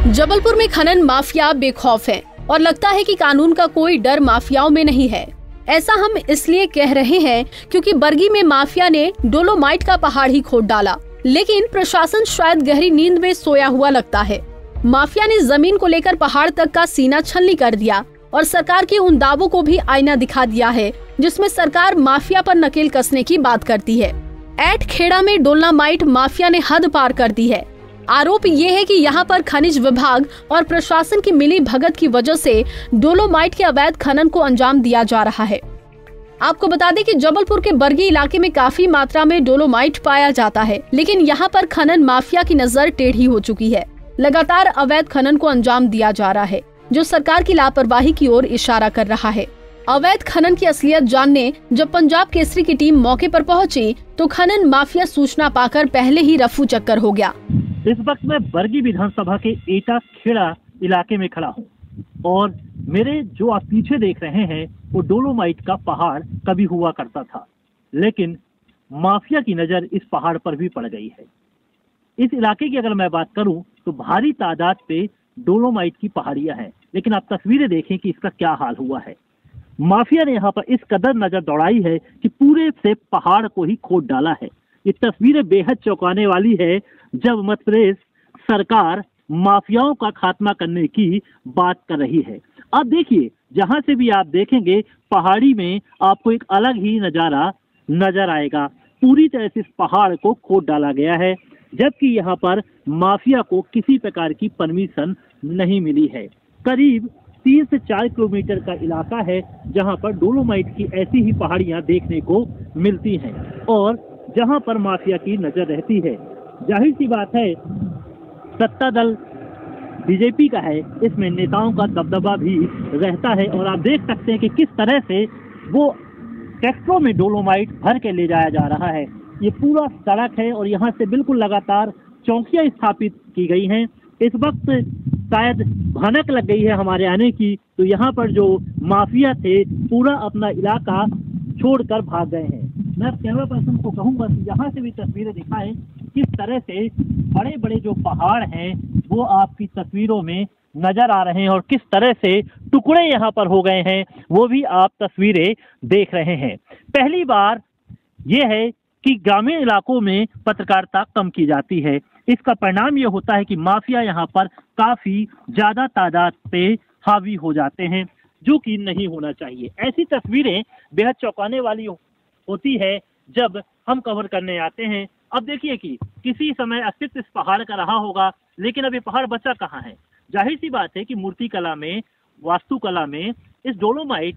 जबलपुर में खनन माफिया बेखौफ है और लगता है कि कानून का कोई डर माफियाओं में नहीं है। ऐसा हम इसलिए कह रहे हैं क्योंकि बरगी में माफिया ने डोलोमाइट का पहाड़ ही खोद डाला, लेकिन प्रशासन शायद गहरी नींद में सोया हुआ लगता है। माफिया ने जमीन को लेकर पहाड़ तक का सीना छलनी कर दिया और सरकार के उन दावों को भी आईना दिखा दिया है जिसमें सरकार माफिया पर नकेल कसने की बात करती है। ऐट खेड़ा में डोलोमाइट माफिया ने हद पार कर दी है। आरोप ये है कि यहाँ पर खनिज विभाग और प्रशासन की मिली भगत की वजह से डोलोमाइट के अवैध खनन को अंजाम दिया जा रहा है। आपको बता दें कि जबलपुर के बरगी इलाके में काफी मात्रा में डोलोमाइट पाया जाता है, लेकिन यहाँ पर खनन माफिया की नजर टेढ़ी हो चुकी है। लगातार अवैध खनन को अंजाम दिया जा रहा है, जो सरकार की लापरवाही की ओर इशारा कर रहा है। अवैध खनन की असलियत जानने जब पंजाब केसरी की टीम मौके पर पहुंची, तो खनन माफिया सूचना पाकर पहले ही रफू चक्कर हो गया। इस वक्त मैं बरगी विधानसभा के एटा खेड़ा इलाके में खड़ा हूँ और मेरे जो आप पीछे देख रहे हैं वो डोलोमाइट का पहाड़ कभी हुआ करता था, लेकिन माफिया की नजर इस पहाड़ पर भी पड़ गई है। इस इलाके की अगर मैं बात करूं तो भारी तादाद पे डोलोमाइट की पहाड़ियां हैं, लेकिन आप तस्वीरें देखें कि इसका क्या हाल हुआ है। माफिया ने यहाँ पर इस कदर नजर दौड़ाई है कि पूरे से पहाड़ को ही खोद डाला है। ये तस्वीरें बेहद चौंकाने वाली है जब मध्य प्रदेश सरकार माफियाओं का खात्मा करने की बात कर रही है। अब देखिए, जहां से भी आप देखेंगे पहाड़ी में आपको एक अलग ही नजारा नजर आएगा। पूरी तरह से इस पहाड़ को खोद डाला गया है, जबकि यहाँ पर माफिया को किसी प्रकार की परमिशन नहीं मिली है। करीब 3 से 4 किलोमीटर का इलाका है जहां पर डोलोमाइट की ऐसी ही पहाड़ियां देखने को मिलती हैं और जहां पर माफिया की नजर रहती है। जाहिर सी बात है, सत्ता दल बीजेपी का है, इसमें नेताओं का दबदबा भी रहता है और आप देख सकते हैं कि किस तरह से वो ट्रैक्टरों में डोलोमाइट भर के ले जाया जा रहा है। ये पूरा सड़क है और यहाँ से बिल्कुल लगातार चौकियां स्थापित की गई हैं। इस वक्त शायद भनक लग गई है हमारे आने की, तो यहाँ पर जो माफिया थे पूरा अपना इलाका छोड़कर भाग गए हैं। मैं कैमरा पर्सन को कहूंगा कि यहाँ से भी तस्वीरें दिखाएं किस तरह से बड़े बड़े जो पहाड़ हैं वो आपकी तस्वीरों में नजर आ रहे हैं और किस तरह से टुकड़े यहाँ पर हो गए हैं वो भी आप तस्वीरें देख रहे हैं। पहली बार ये है कि ग्रामीण इलाकों में पत्रकारिता कम की जाती है। इसका परिणाम ये होता है कि माफिया यहाँ पर काफी ज्यादा तादाद पे हावी हो जाते हैं, जो कि नहीं होना चाहिए। ऐसी तस्वीरें बेहद चौंकाने वाली होती है जब हम कवर करने आते हैं। अब देखिए कि किसी समय अस्तित्व इस पहाड़ का रहा होगा, लेकिन अब ये पहाड़ बचा कहाँ है। जाहिर सी बात है कि मूर्ति कला में, वास्तुकला में इस डोलोमाइट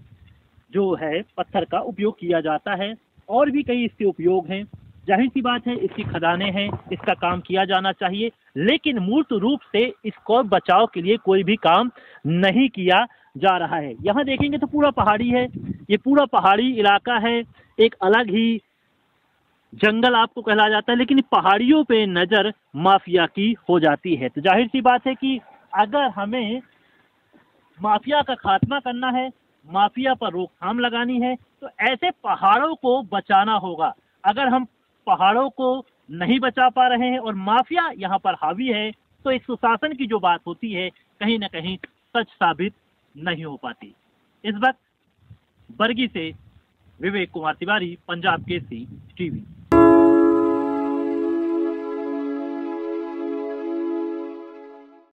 जो है पत्थर का उपयोग किया जाता है और भी कई इसके उपयोग हैं। जाहिर सी बात है इसकी खदानें हैं, इसका काम किया जाना चाहिए, लेकिन मूर्त रूप से इसको बचाव के लिए कोई भी काम नहीं किया जा रहा है। यहाँ देखेंगे तो पूरा पहाड़ी है, ये पूरा पहाड़ी इलाका है, एक अलग ही जंगल आपको कहला जाता है, लेकिन पहाड़ियों पे नजर माफिया की हो जाती है। तो जाहिर सी बात है कि अगर हमें माफिया का खात्मा करना है, माफिया पर रोकथाम लगानी है, तो ऐसे पहाड़ों को बचाना होगा। अगर हम पहाड़ों को नहीं बचा पा रहे हैं और माफिया यहाँ पर हावी है, तो एक सुशासन की जो बात होती है कहीं ना कहीं सच साबित नहीं हो पाती। इस वक्त बरगी से विवेक कुमार तिवारी, पंजाब केसरी टीवी।